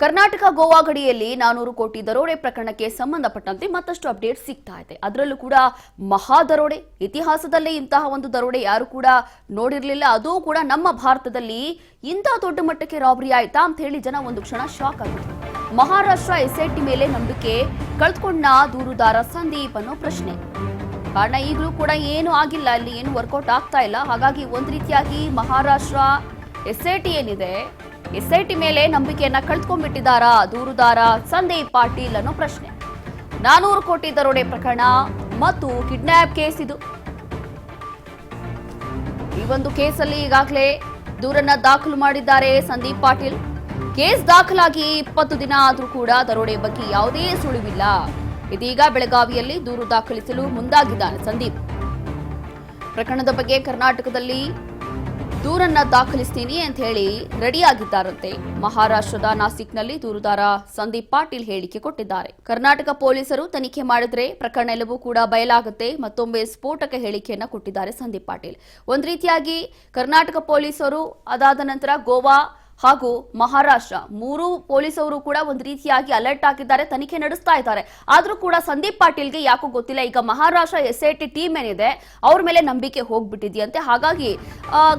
ಕರ್ನಾಟಕ ಗೋವಾ ಗಡಿಯಲ್ಲಿ 400 ಕೋಟಿ ದರೋಡೆ ಪ್ರಕರಣಕ್ಕೆ ಸಂಬಂಧಪಟ್ಟಂತೆ ಮತ್ತಷ್ಟು ಅಪ್ಡೇಟ್ ಸಿಗ್ತಾ ಇದೆ. ಅದರಲ್ಲೂ ಕೂಡ ಮಹಾ ದರೋಡೆ, ಇತಿಹಾಸದಲ್ಲಿ ಇಂತಹ ಒಂದು ದರೋಡೆ ಯಾರು ಕೂಡ ನೋಡಿರಲಿಲ್ಲ. ಅದು ಕೂಡ ನಮ್ಮ ಭಾರತದಲ್ಲಿ ಇಂಥ ದೊಡ್ಡ ಮಟ್ಟಕ್ಕೆ ರಾಬರಿ ಆಯ್ತಾ ಅಂತ ಹೇಳಿ ಜನ ಒಂದು ಕ್ಷಣ ಶಾಕ್ ಆಗಿದ್ರು. ಮಹಾರಾಷ್ಟ್ರ ಎಸ್ಐಟಿ ಮೇಲೆ ನಂಬಿಕೆ ಕಳೆದುಕೊಂಡ ದೂರುದಾರ ಸಂದೀಪ್ ಅನ್ನೋ ಪ್ರಶ್ನೆ. ಕಾರಣ ಈಗಲೂ ಕೂಡ ಏನು ಆಗಿಲ್ಲ, ಅಲ್ಲಿ ಏನು ವರ್ಕೌಟ್ ಆಗ್ತಾ ಇಲ್ಲ. ಹಾಗಾಗಿ ಒಂದು ರೀತಿಯಾಗಿ ಮಹಾರಾಷ್ಟ್ರ ಎಸ್ಐಟಿ ಏನಿದೆ, ಎಸ್ಐಟಿ ಮೇಲೆ ನಂಬಿಕೆಯನ್ನ ಕಳೆದುಕೊಂಡ್ಬಿಟ್ಟಿದ್ದಾರಾ ದೂರುದಾರ ಸಂದೀಪ್ ಪಾಟೀಲ್ ಅನ್ನೋ ಪ್ರಶ್ನೆ. 400 ಕೋಟಿ ದರೋಡೆ ಪ್ರಕರಣ ಮತ್ತು ಕಿಡ್ನಾಪ್ ಕೇಸ್ ಇದು. ಈ ಒಂದು ಕೇಸಲ್ಲಿ ಈಗಾಗಲೇ ದೂರನ್ನ ದಾಖಲು ಮಾಡಿದ್ದಾರೆ ಸಂದೀಪ್ ಪಾಟೀಲ್. ಕೇಸ್ ದಾಖಲಾಗಿ 20 ದಿನ ಆದರೂ ಕೂಡ ದರೋಡೆ ಬಗ್ಗೆ ಯಾವುದೇ ಸುಳಿವಿಲ್ಲ. ಇದೀಗ ಬೆಳಗಾವಿಯಲ್ಲಿ ದೂರು ದಾಖಲಿಸಲು ಮುಂದಾಗಿದ್ದಾನೆ ಸಂದೀಪ್. ಪ್ರಕರಣದ ಬಗ್ಗೆ ಕರ್ನಾಟಕದಲ್ಲಿ ದೂರನ್ನ ದಾಖಲಿಸ್ತೀನಿ ಅಂತ ಹೇಳಿ ರೆಡಿ ಆಗಿದ್ದಾರಂತೆ. ಮಹಾರಾಷ್ಟ್ರದ ನಾಸಿಕ್ನಲ್ಲಿ ದೂರುದಾರ ಸಂದೀಪ್ ಪಾಟೀಲ್ ಹೇಳಿಕೆ ಕೊಟ್ಟಿದ್ದಾರೆ. ಕರ್ನಾಟಕ ಪೊಲೀಸರು ತನಿಖೆ ಮಾಡಿದ್ರೆ ಪ್ರಕರಣ ಎಲ್ಲವೂ ಕೂಡ ಬಯಲಾಗುತ್ತೆ. ಮತ್ತೊಮ್ಮೆ ಸ್ಫೋಟಕ ಹೇಳಿಕೆಯನ್ನ ಕೊಟ್ಟಿದ್ದಾರೆ ಸಂದೀಪ್ ಪಾಟೀಲ್. ಒಂದ್ ರೀತಿಯಾಗಿ ಕರ್ನಾಟಕ ಪೊಲೀಸರು, ಅದಾದ ನಂತರ ಗೋವಾ ಹಾಗೂ ಮಹಾರಾಷ್ಟ್ರ ಮೂರು ಪೊಲೀಸರು ಕೂಡ ಒಂದು ರೀತಿಯಾಗಿ ಅಲರ್ಟ್ ಆಗಿದ್ದಾರೆ, ತನಿಖೆ ನಡೆಸ್ತಾ ಇದ್ದಾರೆ. ಆದ್ರೂ ಕೂಡ ಸಂದೀಪ್ ಪಾಟೀಲ್ಗೆ ಯಾಕೋ ಗೊತ್ತಿಲ್ಲ, ಈಗ ಮಹಾರಾಷ್ಟ್ರ ಎಸ್ಐಟಿ ಟೀಮ್ ಏನಿದೆ ಅವ್ರ ಮೇಲೆ ನಂಬಿಕೆ ಹೋಗ್ಬಿಟ್ಟಿದೆಯಂತೆ. ಹಾಗಾಗಿ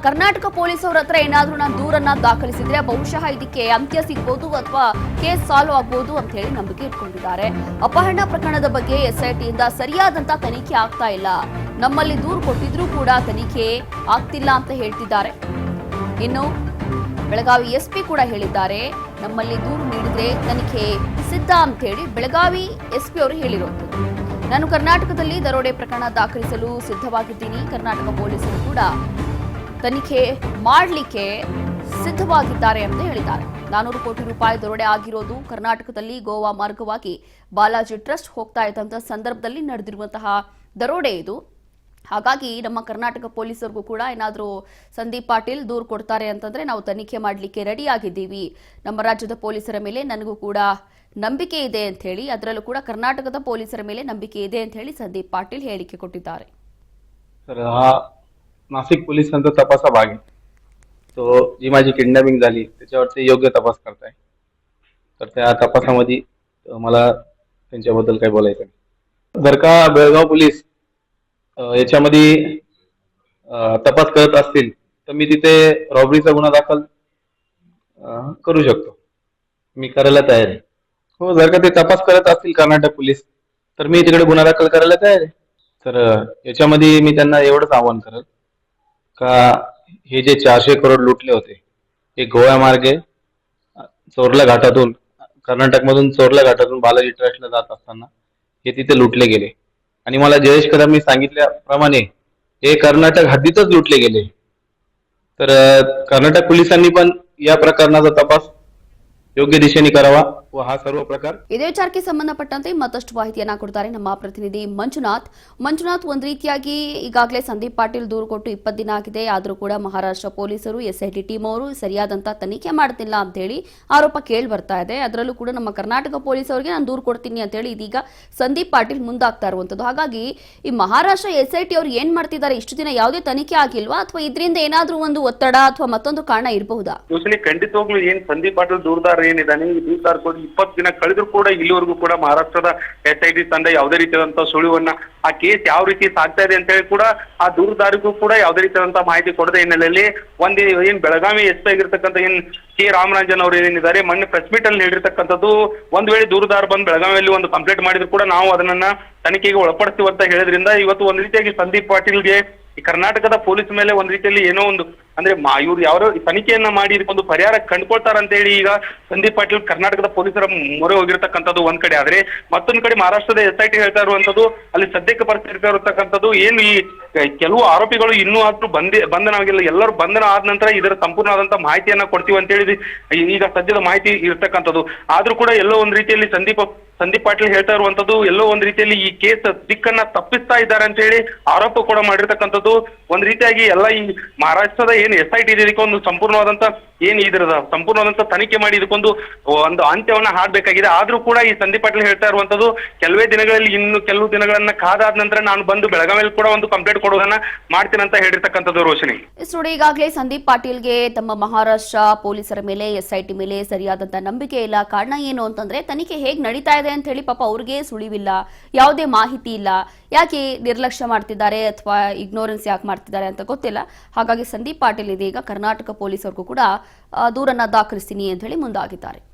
ಕರ್ನಾಟಕ ಪೊಲೀಸವ್ರ ಹತ್ರ ಏನಾದ್ರೂ ನಾನು ದೂರನ್ನ ದಾಖಲಿಸಿದ್ರೆ ಬಹುಶಃ ಇದಕ್ಕೆ ಅಂತ್ಯ ಸಿಗ್ಬೋದು ಅಥವಾ ಕೇಸ್ ಸಾಲ್ವ್ ಆಗ್ಬೋದು ಅಂತ ಹೇಳಿ ನಂಬಿಕೆ ಇಟ್ಕೊಂಡಿದ್ದಾರೆ. ಅಪಹರಣ ಪ್ರಕರಣದ ಬಗ್ಗೆ ಎಸ್ಐಟಿಯಿಂದ ಸರಿಯಾದಂತ ತನಿಖೆ ಆಗ್ತಾ ಇಲ್ಲ, ನಮ್ಮಲ್ಲಿ ದೂರು ಕೊಟ್ಟಿದ್ರೂ ಕೂಡ ತನಿಖೆ ಆಗ್ತಿಲ್ಲ ಅಂತ ಹೇಳ್ತಿದ್ದಾರೆ. ಇನ್ನು ಬೆಳಗಾವಿ ಎಸ್ಪಿ ಕೂಡ ಹೇಳಿದ್ದಾರೆ, ನಮ್ಮಲ್ಲಿ ದೂರು ನೀಡಿದ್ರೆ ತನಿಖೆ ಸಿದ್ಧ ಅಂತ ಹೇಳಿ ಬೆಳಗಾವಿ ಎಸ್ಪಿ ಅವರು ಹೇಳಿರುವಂಥದ್ದು. ನಾನು ಕರ್ನಾಟಕದಲ್ಲಿ ದರೋಡೆ ಪ್ರಕರಣ ದಾಖಲಿಸಲು ಸಿದ್ಧವಾಗಿದ್ದೀನಿ. ಕರ್ನಾಟಕ ಪೊಲೀಸರು ಕೂಡ ತನಿಖೆ ಮಾಡಲಿಕ್ಕೆ ಸಿದ್ಧವಾಗಿದ್ದಾರೆ ಅಂತ ಹೇಳಿದ್ದಾರೆ. 400 ಕೋಟಿ ರೂಪಾಯಿ ದರೋಡೆ ಆಗಿರೋದು ಕರ್ನಾಟಕದಲ್ಲಿ ಗೋವಾ ಮಾರ್ಗವಾಗಿ ಬಾಲಾಜಿ ಟ್ರಸ್ಟ್ ಹೋಗ್ತಾ ಇದ್ದಂತಹ ಸಂದರ್ಭದಲ್ಲಿ ನಡೆದಿರುವಂತಹ ದರೋಡೆ ಇದು. ಹಾಗಾಗಿ ನಮ್ಮ ಕರ್ನಾಟಕ ಪೊಲೀಸರಿಗೂ ಕೂಡ ಏನಾದರೂ ಸಂದೀಪ್ ಪಾಟೀಲ್ ದೂರು ಕೊಡ್ತಾರೆ ಅಂತಂದ್ರೆ ನಾವು ತನಿಖೆ ಮಾಡಲಿಕ್ಕೆ ರೆಡಿ ಆಗಿದ್ದೀವಿ. ನಮ್ಮ ರಾಜ್ಯದ ಪೊಲೀಸರ ಮೇಲೆ ನನಗೂ ಕೂಡ ನಂಬಿಕೆ ಇದೆ ಅಂತ ಹೇಳಿ, ಅದರಲ್ಲೂ ಕೂಡ ಕರ್ನಾಟಕದ ಪೊಲೀಸರ ಮೇಲೆ ನಂಬಿಕೆ ಇದೆ ಅಂತ ಹೇಳಿ संदीप पाटील ಹೇಳಿಕೆ ಕೊಟ್ಟಿದ್ದಾರೆ. सर हा नाशिक पोलिसांचा तपासा भाग आहे. तो जी माझी किडनॅपिंग झाली त्याच्यावरती योग्य तपास करताय. तर त्या तपासामध्ये मला त्यांच्याबद्दल काही बोलायचं नाही. जर का बेळगाव पोलीस याच्यामध्ये तपास करत असतील तर मी तिथे रॉबरीचा गुन्हा दाखल करू शकतो, मी करायला तयार आहे. हो, जर का ते तपास करत असतील कर्नाटक पोलीस तर मी तिकडे गुन्हा दाखल करायला तयार आहे. तर याच्यामध्ये मी त्यांना एवढंच आवाहन करेल का हे जे 400 करोड लुटले होते हे गोवा मार्गे चोरला घाटातून, कर्नाटकमधून चोरला घाटातून बालाजी ट्रस्टला जात असताना हे तिथे लुटले गेले. आणि मला जयेश कदमनी सांगितल्याप्रमाणे हे कर्नाटक हद्दीतच लुटले गेले. तर कर्नाटक पोलिसांनी पण या प्रकरणाचा तपास ಯೋಗ್ಯ ದಿಶೆಯಲ್ಲಿ ಕರವಾ ಆ ಸರ್ವ ಪ್ರಕಾರ. ಇದೇ ವಿಚಾರಕ್ಕೆ ಸಂಬಂಧಪಟ್ಟಂತೆ ಮತ್ತಷ್ಟು ಮಾಹಿತಿಯನ್ನ ಕೊಡ್ತಾರೆ ನಮ್ಮ ಪ್ರತಿನಿಧಿ ಮಂಜುನಾಥ್. ಒಂದು ರೀತಿಯಾಗಿ ಈಗಾಗಲೇ ಸಂದೀಪ್ ಪಾಟೀಲ್ ದೂರು ಕೊಟ್ಟು 20 ದಿನ ಆಗಿದೆ. ಆದರೂ ಕೂಡ ಮಹಾರಾಷ್ಟ್ರ ಪೊಲೀಸರು, ಎಸ್ಐಟಿ ಟೀಮ್ ಅವರು ಸರಿಯಾದಂತ ತನಿಖೆ ಮಾಡ್ತಿಲ್ಲ ಅಂತ ಹೇಳಿ ಆರೋಪ ಕೇಳಿ ಬರ್ತಾ ಇದೆ. ಅದರಲ್ಲೂ ಕೂಡ ನಮ್ಮ ಕರ್ನಾಟಕ ಪೊಲೀಸರಿಗೆ ನಾನು ದೂರು ಕೊಡ್ತೀನಿ ಅಂತ ಹೇಳಿ ಇದೀಗ ಸಂದೀಪ್ ಪಾಟೀಲ್ ಮುಂದಾಗ್ತಾ ಇರುವಂತದ್ದು. ಹಾಗಾಗಿ ಈ ಮಹಾರಾಷ್ಟ್ರ ಎಸ್ಐಟಿ ಅವರು ಏನ್ ಮಾಡ್ತಿದ್ದಾರೆ, ಇಷ್ಟು ದಿನ ಯಾವುದೇ ತನಿಖೆ ಆಗಿಲ್ವಾ ಅಥವಾ ಇದರಿಂದ ಏನಾದ್ರೂ ಒಂದು ಒತ್ತಡ ಅಥವಾ ಮತ್ತೊಂದು ಕಾರಣ ಇರಬಹುದಾ? ಖಂಡಿತವಾಗ್ಲೂ ಏನ್ ಸಂದೀಪ್ ಪಾಟೀಲ್ ದೂರದಾರ ಏನಿದ್ದಾನೆ, ಈ ದೂರದಾರ ಕೂಡ 20 ದಿನ ಕಳೆದ್ರು ಕೂಡ ಇಲ್ಲಿವರೆಗೂ ಕೂಡ ಮಹಾರಾಷ್ಟ್ರದ ಎಸ್ಐಟಿ ತಂಡ ಯಾವುದೇ ರೀತಿಯಾದಂತಹ ಸುಳಿವನ್ನ, ಆ ಕೇಸ್ ಯಾವ ರೀತಿ ಸಾಗ್ತಾ ಇದೆ ಅಂತ ಹೇಳಿ ಕೂಡ ಆ ದೂರದಾರಿಗೂ ಕೂಡ ಯಾವುದೇ ರೀತಿಯಾದಂತಹ ಮಾಹಿತಿ ಕೊಡದ ಹಿನ್ನೆಲೆಯಲ್ಲಿ ಒಂದೇ ಏನ್ ಬೆಳಗಾವಿ ಎಸ್ಪಿ ಆಗಿರ್ತಕ್ಕಂಥ ಏನ್ ಕೆ ರಾಮರಾಜನ್ ಅವರು ಏನಿದ್ದಾರೆ ಮೊನ್ನೆ ಪ್ರೆಸ್ ಮೀಟ್ ಅಲ್ಲಿ ಹೇಳಿರ್ತಕ್ಕಂಥದ್ದು, ಒಂದ್ ವೇಳೆ ದೂರದಾರ ಬಂದು ಬೆಳಗಾವಿಯಲ್ಲಿ ಒಂದು ಕಂಪ್ಲೇಂಟ್ ಮಾಡಿದ್ರು ಕೂಡ ನಾವು ಅದನ್ನ ತನಿಖೆಗೆ ಒಳಪಡಿಸ್ತೀವಿ ಅಂತ ಹೇಳಿದ್ರಿಂದ ಇವತ್ತು ಒಂದ್ ರೀತಿಯಾಗಿ ಸಂದೀಪ್ ಪಾಟೀಲ್ಗೆ ಈ ಕರ್ನಾಟಕದ ಪೊಲೀಸ್ ಮೇಲೆ ಒಂದ್ ರೀತಿಯಲ್ಲಿ ಏನೋ ಒಂದು ಅಂದ್ರೆ ಇವ್ರು ಯಾರೋ ತನಿಖೆಯನ್ನ ಮಾಡಿ ಇದಕ್ಕೊಂದು ಪರಿಹಾರ ಕಂಡುಕೊಳ್ತಾರಂತ ಹೇಳಿ ಈಗ ಸಂದೀಪ್ ಪಾಟೀಲ್ ಕರ್ನಾಟಕದ ಪೊಲೀಸರ ಮೊರೆ ಹೋಗಿರ್ತಕ್ಕಂಥದ್ದು ಒಂದ್ ಕಡೆ ಆದ್ರೆ, ಮತ್ತೊಂದ್ ಕಡೆ ಮಹಾರಾಷ್ಟ್ರದ ಎಸ್ಐಟಿ ಹೇಳ್ತಾ ಇರುವಂತದ್ದು, ಅಲ್ಲಿ ಸದ್ಯಕ್ಕೆ ಪರಿಸ್ಥಿತಿ ಇರತಕ್ಕಂಥದ್ದು ಏನು ಈ ಕೆಲವು ಆರೋಪಿಗಳು ಇನ್ನೂ ಆದ್ರೂ ಬಂಧನ ಆಗಿಲ್ಲ, ಎಲ್ಲರೂ ಬಂಧನ ಆದ ನಂತರ ಇದರ ಸಂಪೂರ್ಣವಾದಂತಹ ಮಾಹಿತಿಯನ್ನ ಕೊಡ್ತೀವಿ ಅಂತ ಹೇಳಿ ಈಗ ಸದ್ಯದ ಮಾಹಿತಿ ಇರ್ತಕ್ಕಂಥದ್ದು. ಆದ್ರೂ ಕೂಡ ಎಲ್ಲೋ ಒಂದ್ ರೀತಿಯಲ್ಲಿ ಸಂದೀಪ್ ಪಾಟೀಲ್ ಹೇಳ್ತಾ ಇರುವಂತದ್ದು ಎಲ್ಲೋ ಒಂದ್ ರೀತಿಯಲ್ಲಿ ಈ ಕೇಸ್ ದಿಕ್ಕನ್ನ ತಪ್ಪಿಸ್ತಾ ಇದ್ದಾರೆ ಅಂತ ಹೇಳಿ ಆರೋಪ ಕೂಡ ಮಾಡಿರ್ತಕ್ಕಂಥದ್ದು. ಒಂದ್ ರೀತಿಯಾಗಿ ಎಲ್ಲ ಈ ಮಹಾರಾಷ್ಟ್ರದ ಏನು SIT ಇದೆ ಇದಕ್ಕೆ ಒಂದು ಸಂಪೂರ್ಣವಾದಂತ ಏನು ಇದ್ರದ ಸಂಪೂರ್ಣವಾದಂತ ತನಿಖೆ ಮಾಡಿ ಇದಕ್ಕೊಂದು ಒಂದು ಅಂತ್ಯವನ್ನ ಹಾಡಬೇಕಾಗಿದೆ. ಆದ್ರೂ ಕೂಡ ಈ ಸಂದೀಪ್ ಪಾಟೀಲ್ ಹೇಳ್ತಾ ಇರುವಂತದ್ದು ಕೆಲವೇ ದಿನಗಳಲ್ಲಿ ಇನ್ನು ಕೆಲವು ದಿನಗಳನ್ನ ಕಾದಾದ ನಂತರ ನಾನು ಬಂದು ಬೆಳಗಾವಿಯಲ್ಲಿ ಕೂಡ ಒಂದು ಕಂಪ್ಲೇಂಟ್ ಕೊಡೋದನ್ನ ಮಾಡ್ತೀನಿ ಅಂತ ಹೇಳಿರ್ತಕ್ಕಂಥದ್ದು ರೋಶಿನಿ. ನೋಡಿ, ಈಗಾಗಲೇ ಸಂದೀಪ್ ಪಾಟೀಲ್ಗೆ ತಮ್ಮ ಮಹಾರಾಷ್ಟ್ರ ಪೊಲೀಸರ ಮೇಲೆ SIT ಮೇಲೆ ಸರಿಯಾದಂತ ನಂಬಿಕೆ ಇಲ್ಲ. ಕಾರಣ ಏನು ಅಂತಂದ್ರೆ ತನಿಖೆ ಹೇಗೆ ನಡೀತಾ ಇದೆ ಅಂತ ಹೇಳಿ ಪಾಪ ಅವ್ರಿಗೆ ಸುಳಿವಿಲ್ಲ, ಯಾವುದೇ ಮಾಹಿತಿ ಇಲ್ಲ, ಯಾಕೆ ನಿರ್ಲಕ್ಷ್ಯ ಮಾಡ್ತಿದ್ದಾರೆ ಅಥವಾ ಇಗ್ನೋರೆನ್ಸ್ ಯಾಕೆ ಮಾಡ್ತಿದ್ದಾರೆ ಅಂತ ಗೊತ್ತಿಲ್ಲ. ಹಾಗಾಗಿ ಸಂದೀಪ್ ಪಾಟೀಲ್ ಇದೀಗ ಕರ್ನಾಟಕ ಪೊಲೀಸರಿಗೂ ಕೂಡ ದೂರನ್ನ ದಾಖಲಿಸ್ತೀನಿ ಅಂತ ಹೇಳಿ ಮುಂದಾಗಿದ್ದಾರೆ.